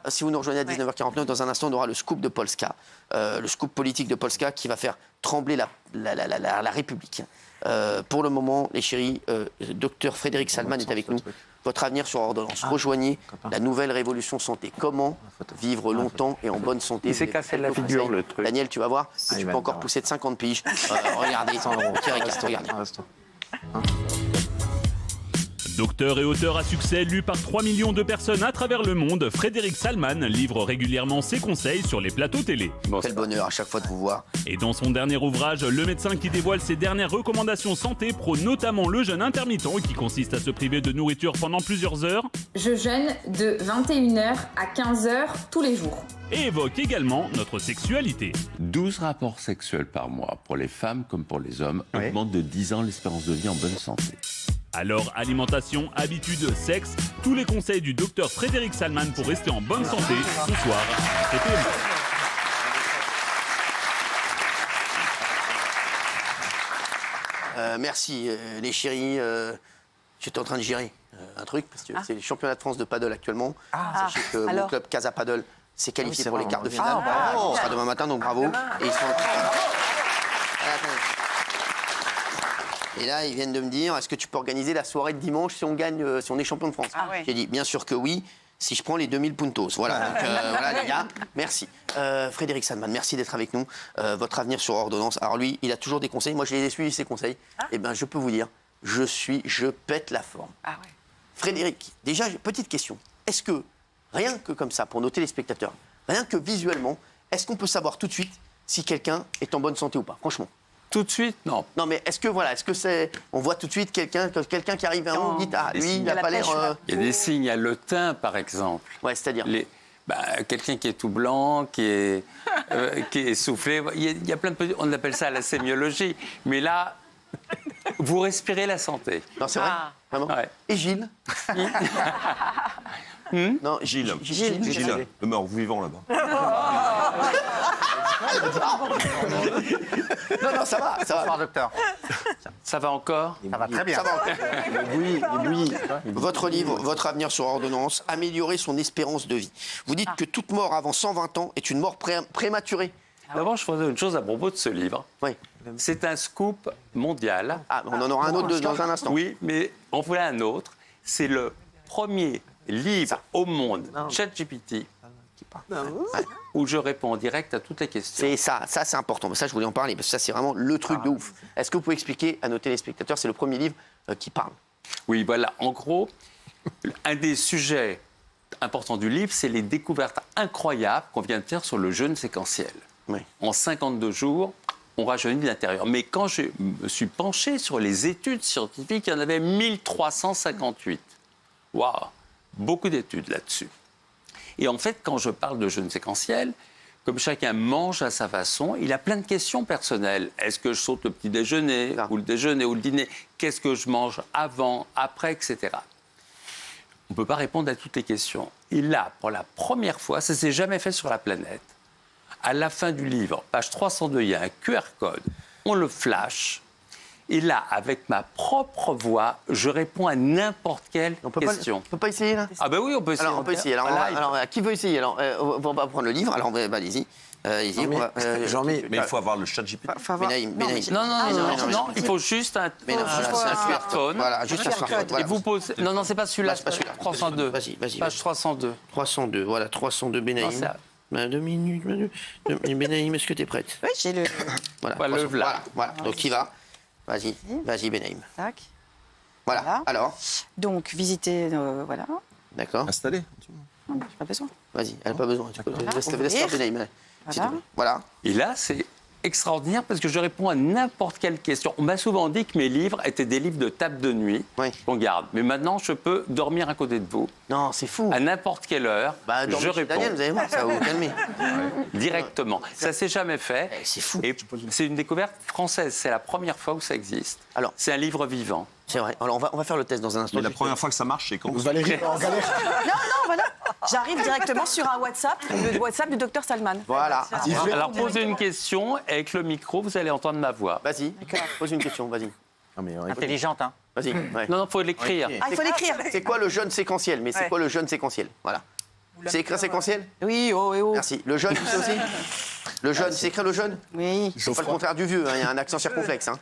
Si vous nous rejoignez à 19h49, dans un instant, on aura le scoop de Polska, le scoop politique de Polska qui va faire trembler la République. Pour le moment, les chéris, docteur Frédéric Salman est avec nous. Votre avenir sur ordonnance. Rejoignez la nouvelle révolution santé. Comment vivre longtemps et en bonne santé? Il s'est cassé la figure, le truc. Daniel, tu vas voir, tu peux encore pousser de 50 piges. Regardez, regardez. Docteur et auteur à succès, lu par 3 millions de personnes à travers le monde, Frédéric Salman livre régulièrement ses conseils sur les plateaux télé. Quel bonheur à chaque fois de vous voir. Et dans son dernier ouvrage, le médecin qui dévoile ses dernières recommandations santé prône notamment le jeûne intermittent qui consiste à se priver de nourriture pendant plusieurs heures. Je jeûne de 21h à 15h tous les jours. Et évoque également notre sexualité. 12 rapports sexuels par mois pour les femmes comme pour les hommes augmentent de 10 ans l'espérance de vie en bonne santé. Alors, alimentation, habitudes, sexe, tous les conseils du docteur Frédéric Salman pour rester en bonne santé, ce soir, c'est PMU. Merci les chéris. J'étais en train de gérer un truc, parce que c'est les championnats de France de paddle actuellement. Sachez que mon club Casa Paddle s'est qualifié pour les quarts de finale. Ce sera demain matin, donc bravo. Et ils sont... Et là, ils viennent de me dire, est-ce que tu peux organiser la soirée de dimanche si on gagne, si on est champion de France? J'ai dit, bien sûr que oui, si je prends les 2000 puntos. Voilà, donc, voilà les gars, merci. Frédéric Salman, merci d'être avec nous. Votre avenir sur ordonnance. Alors lui, il a toujours des conseils. Moi, je les ai suivis, ses conseils. Eh bien, je peux vous dire, je pète la forme. Frédéric, déjà, petite question. Est-ce que, rien que comme ça, pour nos téléspectateurs, rien que visuellement, est-ce qu'on peut savoir tout de suite si quelqu'un est en bonne santé ou pas? Franchement. Tout de suite, non. Non, mais est-ce que c'est... On voit tout de suite quelqu'un qui arrive à un, on dit, lui, il n'a pas l'air... Il y a des signes, il y a le teint, par exemple. Ouais, c'est-à-dire quelqu'un qui est tout blanc, qui est essoufflé. Il y a plein de petits... On appelle ça la sémiologie. Mais là, vous respirez la santé. Non, c'est vrai. Vraiment. Ouais. Et Gilles Non, Gilles, le mort-vivant là-bas. Non, ça va. Bonsoir, docteur. Ça va encore? Ça va très bien. Ça va encore. Oui. Votre livre, Votre avenir sur ordonnance, améliorer son espérance de vie. Vous dites que toute mort avant 120 ans est une mort prématurée. D'abord, je voudrais dire une chose à propos de ce livre. Oui. C'est un scoop mondial. On en aura un autre dans un instant. Oui, mais on voulait un autre. C'est le premier livre au monde, ChatGPT, où je réponds en direct à toutes les questions. C'est ça c'est important. Mais ça, je voulais en parler, parce que ça, c'est vraiment le truc de ouf. Est-ce que vous pouvez expliquer à nos téléspectateurs, c'est le premier livre qui parle? Oui, voilà. En gros, un des sujets importants du livre, c'est les découvertes incroyables qu'on vient de faire sur le jeûne séquentiel. Oui. En 52 jours, on rajeunit de l'intérieur. Mais quand je me suis penché sur les études scientifiques, il y en avait 1358. Waouh! Beaucoup d'études là-dessus. Et en fait, quand je parle de jeûne séquentiel, comme chacun mange à sa façon, il a plein de questions personnelles. Est-ce que je saute le petit déjeuner, ou le déjeuner, ou le dîner? Qu'est-ce que je mange avant, après, etc. On ne peut pas répondre à toutes les questions. Et là, pour la première fois, ça ne s'est jamais fait sur la planète, à la fin du livre, page 302, il y a un QR code, on le flash, et là, avec ma propre voix, je réponds à n'importe quelle question. On ne peut pas essayer, là? Ah ben oui, on peut essayer. Alors, on peut essayer. Alors, qui veut essayer? Alors, on va prendre le livre. Alors, allez-y. Mais il faut avoir le chat GPT. Benaïm. Non, il faut juste un smartphone. Voilà, juste un smartphone. Et vous posez... Non, c'est pas celui-là. C'est pas celui-là. 302. Vas-y. Page 302. 302, voilà, 302 Benaïm. 2 minutes. Benaïm, est-ce que tu es prête? Oui, j'ai le... Voilà. Donc, qui va? Vas-y, Benaïm. Tac. Voilà. Alors? Donc, visiter, voilà. D'accord. Installé. Non, j'ai pas besoin. Vas-y, elle n'a pas besoin. Laisse faire Benaïm. Voilà. Et là, c'est extraordinaire parce que je réponds à n'importe quelle question. On m'a souvent dit que mes livres étaient des livres de table de nuit qu'on garde. Mais maintenant, je peux dormir à côté de vous. Non, c'est fou. À n'importe quelle heure, je réponds. Daniel, vous allez voir, ça va vous calmer. Directement. Ça ne s'est jamais fait. C'est fou. Et c'est une découverte française. C'est la première fois où ça existe. Alors, c'est un livre vivant. C'est vrai. Alors, on va faire le test dans un instant. Mais la première fois que ça marche, c'est quand? Valérie, Non, voilà. J'arrive directement sur un WhatsApp, le WhatsApp du docteur Salman. Voilà. Alors, posez une question avec le micro, vous allez entendre ma voix. Vas-y, pose une question, vas-y. intelligente, hein. Vas-y. Non, il faut l'écrire. Ah, il faut l'écrire. C'est quoi le jeûne séquentiel? Mais c'est quoi le jeûne séquentiel? Voilà. C'est écrit séquentiel? Oui, oh et oh. Merci. Le jeune, c'est aussi? Le jeune, c'est écrit le jeune? Oui. C'est pas le contraire du vieux, hein, il y a un accent circonflexe. Hein.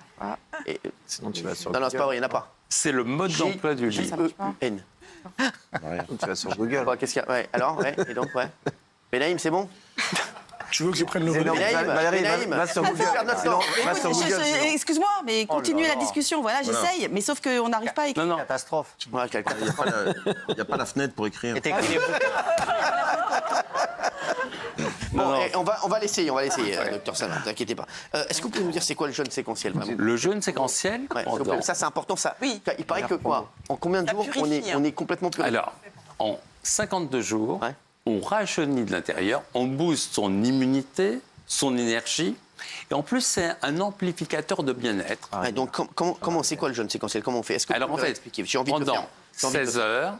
Et... Sinon, tu vas sur Non, c'est pas vrai, il n'y en a pas. C'est le mode d'emploi du livre. J-E-U-N. Tu vas sur Google. Qu'est-ce qu'il y a? Ouais, alors, ouais, et donc, ouais. Benaïm, c'est bon? Tu veux que je prenne le relais? Valérie, va sur Google. Excuse-moi, mais continuez la discussion. Voilà, j'essaye. Mais sauf qu'on n'arrive pas à écrire. Non, non. Catastrophe. Ouais, quelqu'un. Il n'y a pas la fenêtre pour écrire. Et t'écris les bouquins. Bon, on va l'essayer, docteur Salin, ne vous inquiétez pas. Est-ce que vous pouvez nous dire c'est quoi le jeûne séquentiel vraiment? Le jeûne séquentiel, Ouais, pendant- ça c'est important, ça. Oui. Il paraît que quoi? En combien de Ça jours purifie, on est complètement purifié? Alors, en 52 jours, Ouais. on rajeunit de l'intérieur, on booste son immunité, son énergie, et en plus, c'est un amplificateur de bien-être. Ouais, donc comment c'est quoi le jeûne séquentiel? Comment on fait? Est-ce que Alors, vous en pouvez fait, expliquer? J'ai envie de le faire. pendant J'ai envie de le 16 faire. heures,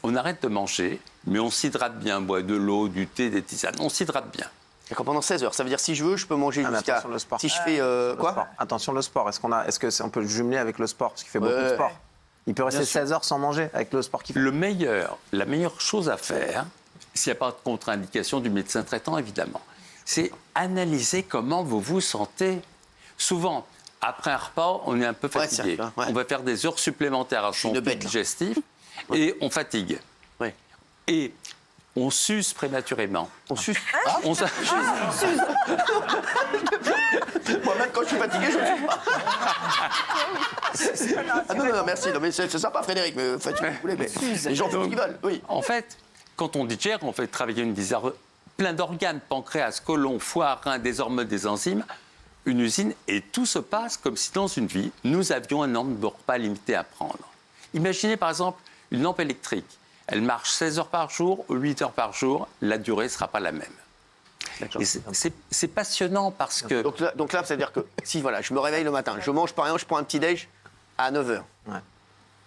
on arrête de manger, mais on s'hydrate bien, on boit de l'eau, du thé, des tisanes, on s'hydrate bien. D'accord, pendant 16 heures. Ça veut dire si je veux, je peux manger mais jusqu'à. attention, le sport. Si je fais quoi? Sport. Attention, le sport. Est-ce que on peut le jumeler avec le sport? Parce qu'il fait beaucoup de sport. Il peut rester 16 heures sans manger avec le sport qu'il fait. La meilleure chose à faire, s'il n'y a pas de contre-indication du médecin traitant, évidemment, c'est analyser comment vous vous sentez. Souvent, après un repas, on est un peu fatigué. ça, ouais. On va faire des heures supplémentaires à son une flux bête, là. digestif et on fatigue. Ouais. Et on s'use prématurément. On suce. On s'use. Moi, même quand je suis fatigué, je ne suis pas. Ah non, merci. Non, mais c'est sympa, Frédéric. Mais faites ce que vous voulez. Mais les gens font ce qu'ils veulent. Oui. En fait, quand on digère, on fait travailler plein d'organes, pancréas, côlon, foie, rein, désormais des enzymes, une usine, et tout se passe comme si dans une vie, nous avions un nombre de repas limité à prendre. Imaginez par exemple une lampe électrique. Elle marche 16 heures par jour ou 8 heures par jour, la durée ne sera pas la même. Et c'est passionnant parce que... Donc là, c'est-à-dire que si voilà, je me réveille le matin, je mange par exemple, je prends un petit déj à 9h. Ouais.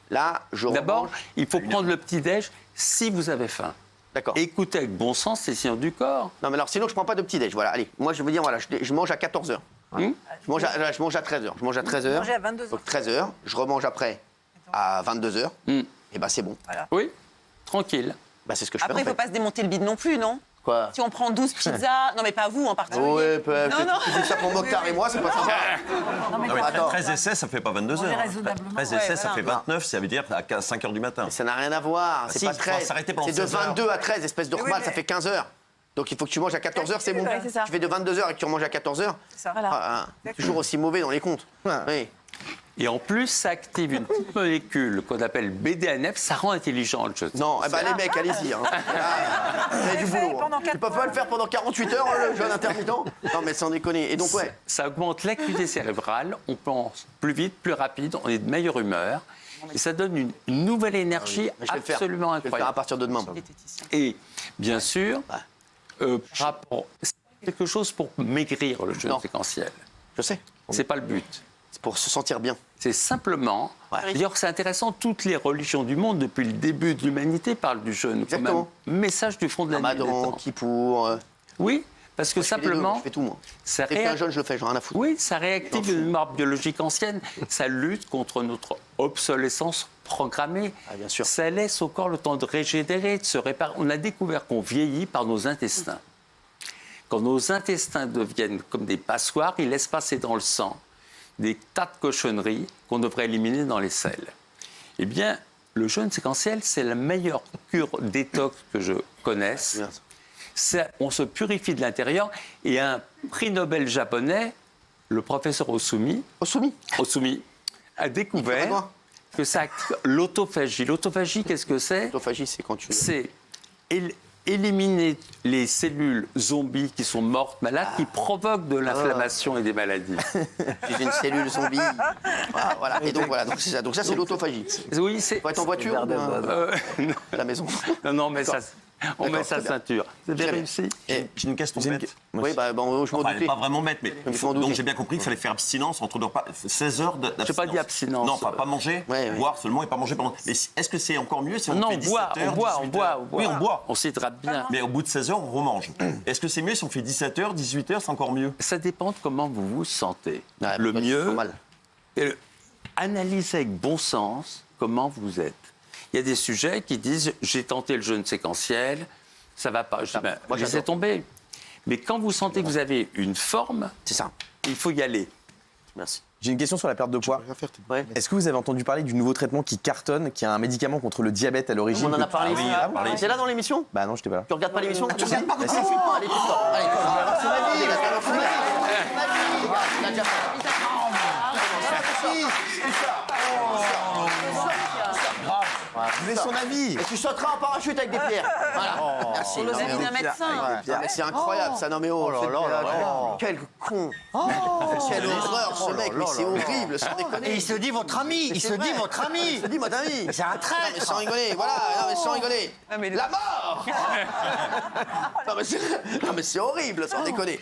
Là, je D'abord, remange. il faut prendre le petit-déj si vous avez faim. D'accord. Écoutez avec bon sens les signaux du corps. Non, mais alors sinon, je prends pas de petit déj. Voilà, allez. Moi, je veux dire, voilà, je mange à 14h. Je mange à 13h. Je mange à 13h. Manger à 22h. Donc 13h. Je remange après à 22h. Et ben c'est bon. Oui, tranquille. Bah, c'est ce que je Après, il fais ne en faut fait. pas se démonter le bide non plus, non? Quoi? Si on prend 12 pizzas, non mais pas vous en particulier. Ouais, peut-être. Non, non. Tu dis ça pour Mokhtar et moi, c'est pas sympa. Non, mais Attends. 13 essais, ça fait pas 22 heures. 13 essais, ça fait 29, ça veut dire à 5 heures du matin. Ça n'a rien à voir. C'est si, pas il faut 13. s'arrêter pendant C'est de 16 heures. 22 à 13, espèce de repas, mais- ça fait 15 heures. Donc il faut que tu manges à 14h, c'est bon. Ouais, c'est ça. Tu fais de 22h et que tu remanges à 14h. Ça, voilà. Toujours aussi mauvais dans les comptes. Oui. Et en plus, ça active une petite molécule qu'on appelle BDNF, ça rend intelligent le jeu. Non, eh ben, les mecs, allez-y. Hein. Là, vous avez du boulot. Hein. Tu peux pas le faire pendant 48 heures, le jeûne intermittent? Non, mais sans déconner. Et donc, ouais. Ça augmente l'acuité cérébrale, on pense plus vite, plus rapide, on est de meilleure humeur. Et ça donne une nouvelle énergie Mais je vais le faire. absolument Je vais le faire à incroyable. partir de demain. Et bien sûr, par rapport- c'est quelque chose pour maigrir le jeûne Non. séquentiel. Je sais. C'est pas le but. C'est pour se sentir bien. C'est simplement. D'ailleurs, c'est intéressant, toutes les religions du monde, depuis le début de l'humanité, parlent du jeûne comme Exactement. un message du fond de la nuit des Ramadan, temps. Kippour. Oui, parce que Moi, je fais les deux, simplement, je fais tout, moi. ça Dès qu'il y a un réactive. jeûne, je le fais, j'en ai rien à foutre. Oui, ça réactive une mémoire biologique ancienne. Ça lutte contre notre obsolescence programmée. Ah, bien sûr. Ça laisse au corps le temps de régénérer, de se réparer. On a découvert qu'on vieillit par nos intestins. Quand nos intestins deviennent comme des passoires, ils laissent passer dans le sang des tas de cochonneries qu'on devrait éliminer dans les selles. Eh bien, le jeûne séquentiel, c'est la meilleure cure détox que je connaisse. Bien. On se purifie de l'intérieur. Et un prix Nobel japonais, le professeur Osumi, Osumi. a découvert Quoi? que ça active l'autophagie. L'autophagie, qu'est-ce que c'est? L'autophagie, c'est quand tu. C'est éliminer les cellules zombies qui sont mortes, malades, qui provoquent de l'inflammation et des maladies. J'ai une cellule zombie. Voilà. Et donc, voilà. Donc, c'est ça. Donc, ça, c'est l'autophagie. Oui, c'est... Faut être en voiture ou à la maison? Non, mais ça... On met D'accord, sa très bien. ceinture. Vous avez Très bien. réussi? J'ai une question bête. Oui, bah, bon, je m'en Enfin, elle doutais. n'est pas vraiment bête, mais Je m'en donc doutais. j'ai bien compris qu'il fallait faire abstinence entre deux repas, 16 heures d'abstinence. J'ai pas dit abstinence. Non, pas manger, Ouais, ouais. boire seulement et pas manger pendant. Mais est-ce que c'est encore mieux si on Non, fait on 17 boit, heures, on boit, 18 on boit, heures on boit. Oui, on boit. On s'hydrate bien. Mais au bout de 16 heures, on remange. Est-ce que c'est mieux si on fait 17 heures, 18 heures, c'est encore mieux? Ça dépend de comment vous vous sentez. Ouais, Le parce que c'est mieux, normal. analysez avec bon sens comment vous êtes. Il y a des sujets qui disent « j'ai tenté le jeûne séquentiel, ça va pas. Je dis, ben, moi, laissez j'adore. tomber. Mais quand vous sentez que vous avez une forme, C'est ça. il faut y aller. Merci. J'ai une question sur la perte de poids. Ouais. Est-ce que vous avez entendu parler du nouveau traitement qui cartonne, qui a un médicament contre le diabète à l'origine? On en a parlé Ah oui, ici. ah oui. C'est là dans l'émission? Bah non, j'étais pas là. Tu regardes pas l'émission? Tu regardes pas. Allez, tout fort. Allez, c'est ma vie, les gars. C'est ma vie. On a déjà fait. Vous avez son avis. Et tu sauteras en parachute avec des pierres. Voilà. Merci. le Non, mais avis d'un oh, médecin. non, mais c'est incroyable ça. Non mais oh, quel con. Quelle horreur ce mec. Mais c'est horrible, sans déconner. Et il se dit votre ami. Il se dit votre ami. Il se dit votre ami. C'est un Non, traître. mais sans rigoler, voilà, non, mais sans rigoler. La mort. Non mais c'est horrible, sans déconner.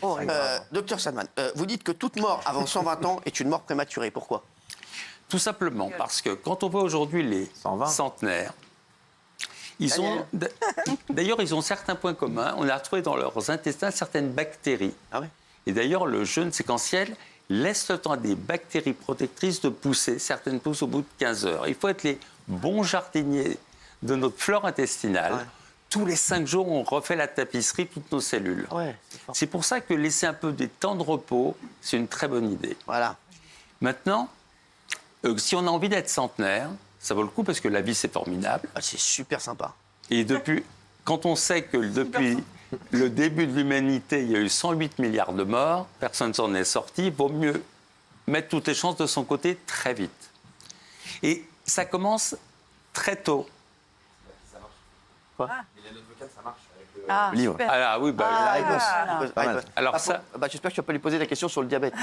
Docteur Salman, vous dites que toute mort avant 120 ans est une mort prématurée. Pourquoi? Tout simplement parce que quand on voit aujourd'hui les 120. centenaires, ils ont, d'ailleurs, ils ont certains points communs. On a retrouvé dans leurs intestins certaines bactéries. Ah ouais. Et d'ailleurs, le jeûne séquentiel laisse le temps à des bactéries protectrices de pousser. Certaines poussent au bout de 15 heures. Il faut être les bons jardiniers de notre flore intestinale. Ouais. Tous les 5 jours, on refait la tapisserie, toutes nos cellules. Ouais. C'est pour ça que laisser un peu des temps de repos, c'est une très bonne idée. Voilà. Maintenant, si on a envie d'être centenaire, ça vaut le coup parce que la vie, c'est formidable. Ah, c'est super sympa. Et quand on sait que depuis le début de l'humanité, il y a eu 108 milliards de morts, personne s'en est sorti, il vaut mieux mettre toutes les chances de son côté très vite. Et ça commence très tôt. Ah, Livre. super. Ah oui, La réponse. Pas mal. Alors ça, j'espère que tu vas pas lui poser la question sur le diabète.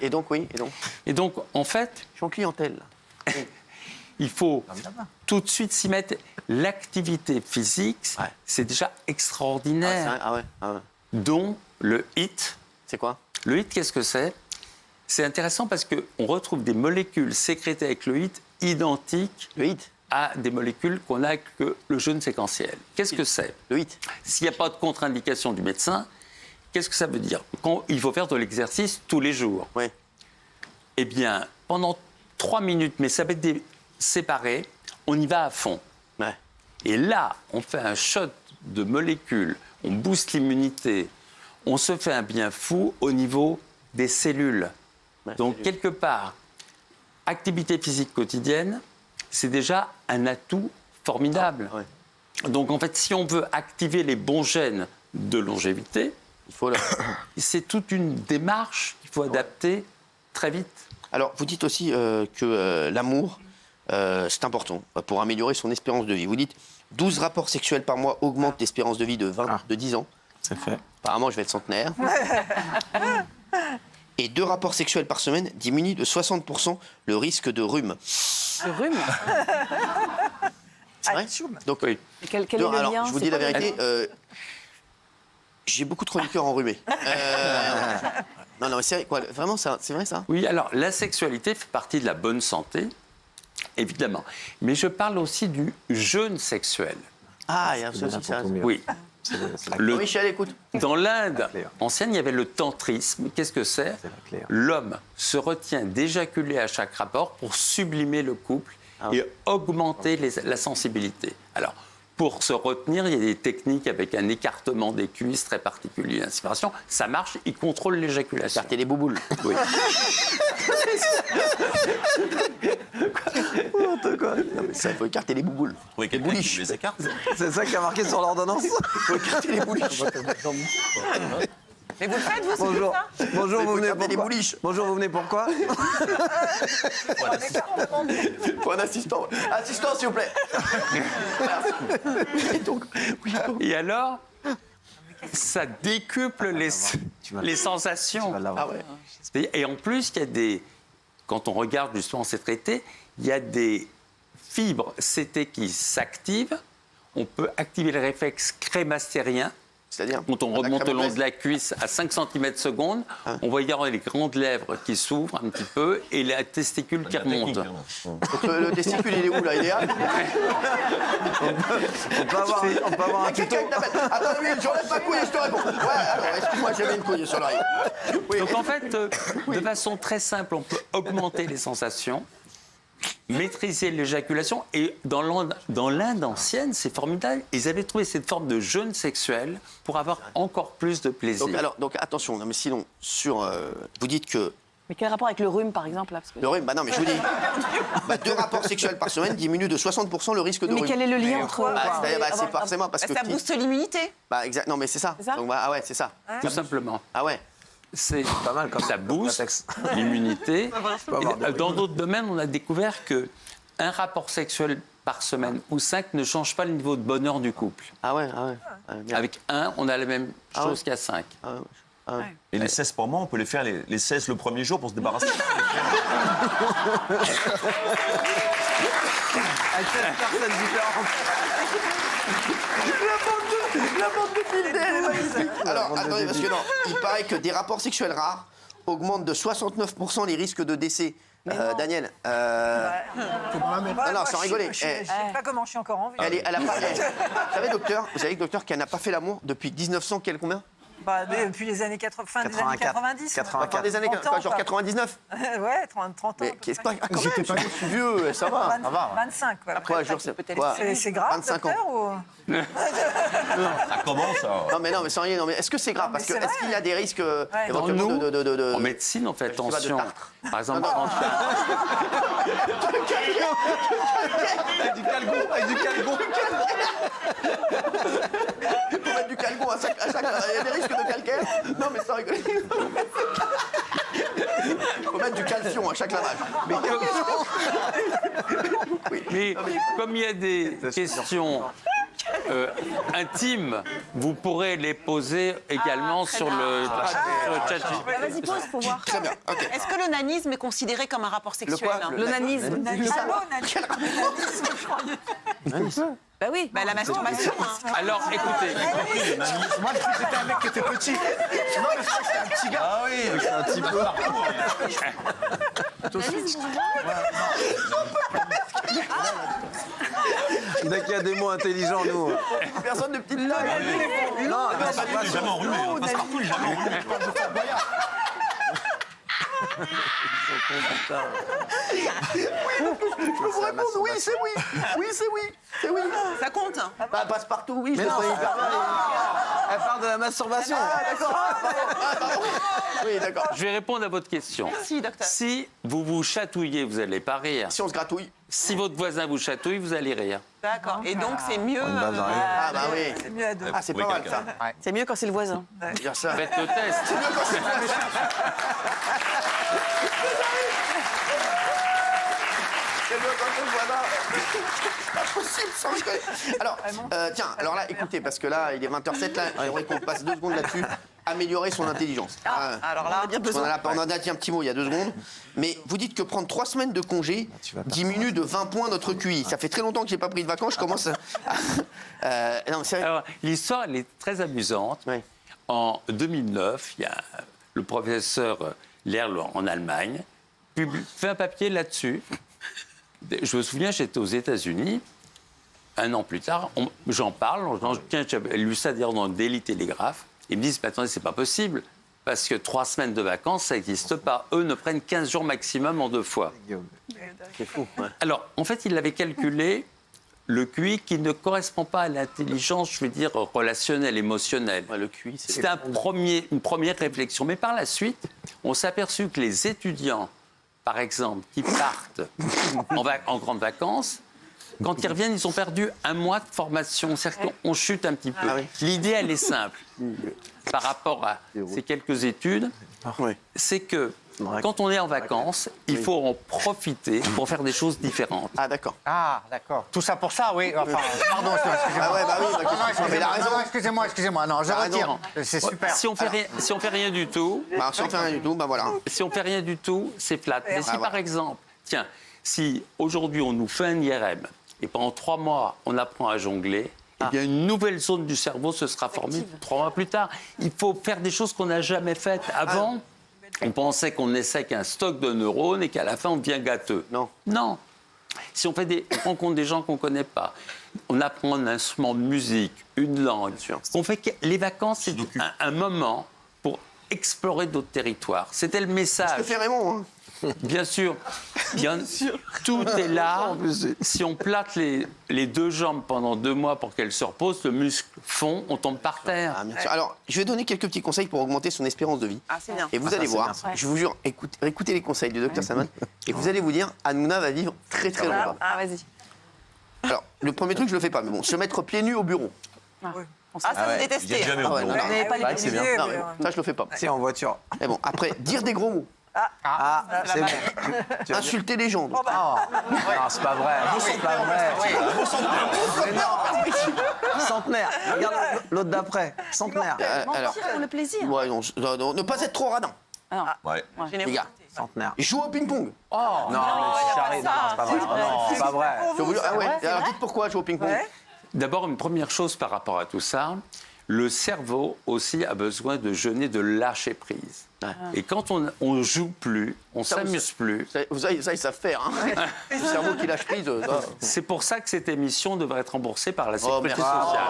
Et donc, oui, et donc. et donc en fait, Je suis en clientèle. il faut tout de suite s'y mettre. L'activité physique, Ouais. c'est déjà extraordinaire. Ah ouais, ah ouais. Dont le HIIT. C'est quoi? Le HIIT, qu'est-ce que c'est? C'est intéressant parce qu'on retrouve des molécules sécrétées avec le HIIT identiques Le HIIT. à des molécules qu'on a avec le jeûne séquentiel. Qu'est-ce que c'est? Le HIIT. S'il n'y a pas de contre-indication du médecin, qu'est-ce que ça veut dire? Quand il faut faire de l'exercice tous les jours. Oui. Eh bien, pendant 3 minutes, mais ça va être séparé, on y va à fond. Ouais. Et là, on fait un shot de molécules, on booste l'immunité, on se fait un bien fou au niveau des cellules. Ouais, Donc, cellules. quelque part, activité physique quotidienne, c'est déjà un atout formidable. Ah, ouais. Donc, en fait, si on veut activer les bons gènes de longévité, Il faut le... c'est toute une démarche qu'il faut adapter très vite. Alors, vous dites aussi que l'amour, c'est important pour améliorer son espérance de vie. Vous dites 12 rapports sexuels par mois augmentent l'espérance de vie de 10 ans. C'est fait. Apparemment, je vais être centenaire. Et 2 rapports sexuels par semaine diminuent de 60% le risque de rhume. Le rhume. C'est vrai? Donc, Oui. Quel est le alors, lien? je vous C'est dis la quoi le- vérité, j'ai beaucoup de chroniqueurs enrhumés. Non, mais c'est quoi? Vraiment, c'est vrai ça? Oui, alors la sexualité fait partie de la bonne santé, évidemment. Mais je parle aussi du jeûne sexuel. Ah, il y a ça aussi, ça. Oui. Le- Michel, écoute. Dans l'Inde clé, hein. ancienne, il y avait le tantrisme. Qu'est-ce que c'est? C'est la clé, hein. L'homme se retient d'éjaculer à chaque rapport pour sublimer le couple et augmenter la sensibilité. Alors, pour se retenir, il y a des techniques avec un écartement des cuisses très particulier, l'inspiration. Ça marche, il contrôle l'éjaculation. Écarter les bouboules. Oui. Ça, il faut écarter les bouboules. Oui, quelqu'un qui les écarte. C'est ça qui a marqué sur l'ordonnance. Il faut écarter les bouliches. Mais vous le faites, vous, c'est Bonjour. ça? Bonjour, vous venez écarter les pourquoi? bouliches. Bonjour, vous venez pourquoi? Faut un assistant. Assistant, s'il vous plaît. Et donc, oui, donc. Et alors, ça décuple les sensations. Ah ouais. Et en plus, il y a des... Quand on regarde justement ces traités, il y a des fibres CT qui s'activent. On peut activer le réflexe crémastérien. C'est-à-dire Quand on remonte le long de la cuisse à 5 cm/s, on va y avoir les grandes lèvres qui s'ouvrent un petit peu et la testicule qui remonte. Donc, le testicule, il est où là? Il est là? On peut avoir un tuto. Quelqu'un qui t'appelle. Attends, lui, j'enlève ma couille et je te réponds. Ouais, alors, excuse-moi, j'avais une couille sur l'oreille. Oui. Donc en fait, de façon très simple, on peut augmenter les sensations maîtriser l'éjaculation. Et dans l'Inde ancienne, c'est formidable, ils avaient trouvé cette forme de jeûne sexuel pour avoir encore plus de plaisir. Donc attention, non, mais sinon, vous dites que... Mais quel rapport avec le rhume, par exemple là, parce que... Le rhume, non, mais je vous dis, 2 rapports sexuels par semaine diminuent de 60% le risque de rhume. Mais quel est le lien entre... c'est forcément parce que... Ça booste l'immunité. Exact, non, mais c'est ça. Donc, ouais, c'est ça. Tout simplement. Ah ouais. C'est pas mal comme ça booste l'immunité. Dans d'autres domaines, on a découvert que un rapport sexuel par semaine ou 5 ne change pas le niveau de bonheur du couple. Ah ouais. Avec 1, on a la même chose qu'à 5. Et les 16 par mois, on peut les faire les 16 le premier jour pour se débarrasser. Avec 16 personnes différentes. La bande de fidèles est magnifique. Alors, attendez, parce que non, il paraît que des rapports sexuels rares augmentent de 69% les risques de décès. Daniel, non, sans rigoler. Je sais pas comment je suis encore en vie. Elle a pas. Vous savez, docteur, qu'elle n'a pas fait l'amour depuis 1900, combien? Depuis les années 80, fin des années 90. 84. Fin des années, genre 99. Ouais, 30 ans. Mais qu'est-ce que j'étais pas si vieux, ça va. 25, voilà. Quoi, c'est grave, 25 ans. ou... Ça commence. Non, mais sans rien. Non, mais est-ce que c'est grave? Parce que est-ce qu'il y a des risques éventuellement de... En médecine, on fait attention. Par exemple, Avec du calgon. Il faut mettre du calgon à chaque... Il y a des risques de calcaire? Non, mais sans rigoler. Il faut mettre du calcium à chaque lavage. Mais comme il y a des questions intimes, vous pourrez les poser également sur le chat. Vas-y, pose pour voir. Très bien, ok. Est-ce que l'onanisme est considéré comme un rapport sexuel? L'onanisme. Bah oui, la masturbation. Alors, écoutez. Moi, je crois que c'était un mec qui était petit. Non, mais je crois que c'était un petit gars. Ah oui, c'est un petit peu. Il n'y a des mots intelligents, nous. Personne de petite taille. Non, Il est jamais enrhumé. Passe-partout, il est jamais enrhumé. Je peux vous répondre, oui, c'est oui. Oui, c'est oui. C'est oui. Ça compte? Passe-partout, oui. Mais non, elle parle de la masturbation. Ah, d'accord. Oui, d'accord. Je vais répondre à votre question. Merci, docteur. Si vous vous chatouillez, vous n'allez pas rire. Si on se gratouille. Si votre voisin vous chatouille, vous allez rire. D'accord. Et donc, c'est mieux... Ah, bah oui. C'est mieux à deux. Ah, c'est pas mal, ça. C'est mieux quand c'est le voisin. Dire ça. Faites le test. C'est mieux quand c'est le voisin. Pas possible, sans rigoler. Alors, tiens, alors là, écoutez, parce que là, il est 20h07, là, j'aimerais qu'on passe 2 secondes là-dessus. Améliorer son intelligence. Alors là, on en a dit un petit mot il y a 2 secondes. Mais vous dites que prendre 3 semaines de congé diminue de 20 points notre QI. Ça fait très longtemps que j'ai pas pris de vacances, je commence à... non, c'est vrai. Alors, l'histoire, elle est très amusante. Oui. En 2009, il y a le professeur Lerle en Allemagne fait un papier là-dessus. Je me souviens, j'étais aux États-Unis. 1 an plus tard, j'en parle. Tiens, j'avais lu ça d'ailleurs dans le Daily Telegraph. Ils me disent, mais attendez, c'est pas possible. Parce que 3 semaines de vacances, ça n'existe pas. Eux ne prennent 15 jours maximum en 2 fois. C'est fou. Ouais. Alors, en fait, il avait calculé le QI qui ne correspond pas à l'intelligence, je veux dire, relationnelle, émotionnelle. Ouais, le QI, c'est... C'était une première réflexion. Mais par la suite, on s'est aperçu que les étudiants, par exemple, qui partent en grandes vacances, quand ils reviennent, ils ont perdu 1 mois de formation. C'est-à-dire qu'on chute un petit peu. Ah oui. L'idée, elle est simple. Par rapport à ces quelques études, c'est que quand on est en vacances, il faut en profiter pour faire des choses différentes. Ah, d'accord. Ah, d'accord. Tout ça pour ça, oui. Enfin, pardon, excusez-moi. Ah ouais, bah oui, Non, mais il a raison. Excusez-moi. Non, je retire. C'est super. Si on fait rien du tout... Bah, si on fait rien du tout, bah voilà. Si on fait rien du tout, c'est flat. Mais si, par exemple, tiens, si aujourd'hui on nous fait un IRM et pendant 3 mois on apprend à jongler, eh bien une nouvelle zone du cerveau se sera formée 3 mois plus tard. Il faut faire des choses qu'on n'a jamais faites avant. On pensait qu'on naissait avec un stock de neurones et qu'à la fin on devient gâteux. Non. Si on rencontre des gens qu'on ne connaît pas, on apprend un instrument de musique, une langue. On fait que les vacances, c'est un moment pour explorer d'autres territoires. C'était le message. Je te fais Raymond, hein. Bien sûr. Tout est là. Si on plate les deux jambes pendant 2 mois pour qu'elles se reposent, le muscle fond, on tombe par terre. Ah, bien sûr. Alors, je vais donner quelques petits conseils pour augmenter son espérance de vie. Ah, c'est bien. Et vous allez voir, je vous jure, écoutez les conseils du docteur Salman, et vous allez vous dire, Hanouna va vivre très très longtemps. Ah, vas-y. Alors, le premier truc, je le fais pas, mais bon, se mettre pieds nus au bureau. Ah, ça, vous détestez. Jamais au bureau. Vous n'avez pas les c'est bien. pieds, Non, mais, ça, je le fais pas. C'est en voiture. Mais bon, après, dire des gros mots, C'est bon. insulter les gens. Non, c'est pas vrai. C'est pas vrai. Mais non. Centenaire. Regarde l'autre d'après. Centenaire. Alors, Mentir pour le plaisir. ouais, non, ne pas être trop radin, Ouais. les gars. Centenaire. Jouer au ping-pong. Non, mais charré. Non, c'est pas vrai. Non, c'est pas vrai. Je vous jure, ah ouais, alors dites pourquoi jouer au ping-pong. Ouais. D'abord, une première chose par rapport à tout ça, le cerveau aussi a besoin de jeûner, de lâcher prise. Et quand on joue plus, on Ça, s'amuse plus. Ça, ils savent faire. Hein. Le cerveau qui lâche prise. C'est pour ça que cette émission devrait être remboursée par la Oh, sécurité merci. sociale.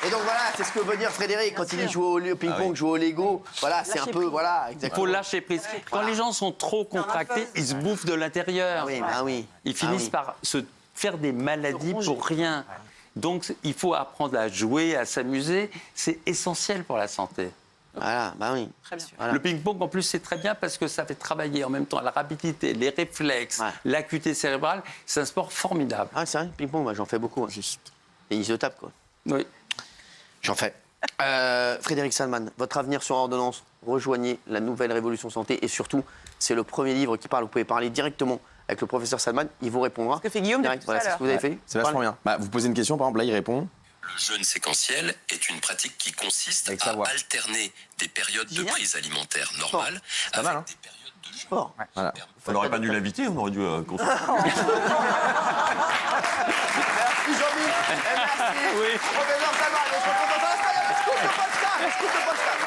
Et donc voilà, c'est ce que veut dire Frédéric quand il dit jouer au ping-pong, jouer au Lego. Voilà, c'est un peu, voilà, Il exactement. faut lâcher prise. Quand les gens sont trop contractés, ils se bouffent de l'intérieur. Oui, bah oui. Ils finissent par se faire des maladies pour rien. Donc il faut apprendre à jouer, à s'amuser. C'est essentiel pour la santé. Voilà, bah oui. Très bien. Voilà. Le ping-pong, en plus, c'est très bien parce que ça fait travailler en même temps la rapidité, les réflexes, l'acuité cérébrale. C'est un sport formidable. Ah, c'est vrai, ping-pong, moi j'en fais beaucoup. Juste. Tennis de table, quoi. Oui. J'en fais. Frédéric Salman, votre avenir sur ordonnance, rejoignez la nouvelle révolution santé et surtout, c'est le premier livre qui parle. Vous pouvez parler directement avec le professeur Salman, il vous répondra. Ce que fait Guillaume Direct, depuis voilà, tout à c'est ce que vous avez fait. C'est vachement bien. Bah, vous posez une question, par exemple, là, il répond. Le jeûne séquentiel est une pratique qui consiste Avec sa à voix. alterner des périodes de prise alimentaire normales pas avec mal, hein. des périodes de jeûne. Fort. Voilà. On n'aurait pas dû l'inviter, on aurait dû consulter. Merci Jean-Mi. Merci. Oui. Professeur Salman, on se retrouve dans un instant. Il y a le scoop de podcast.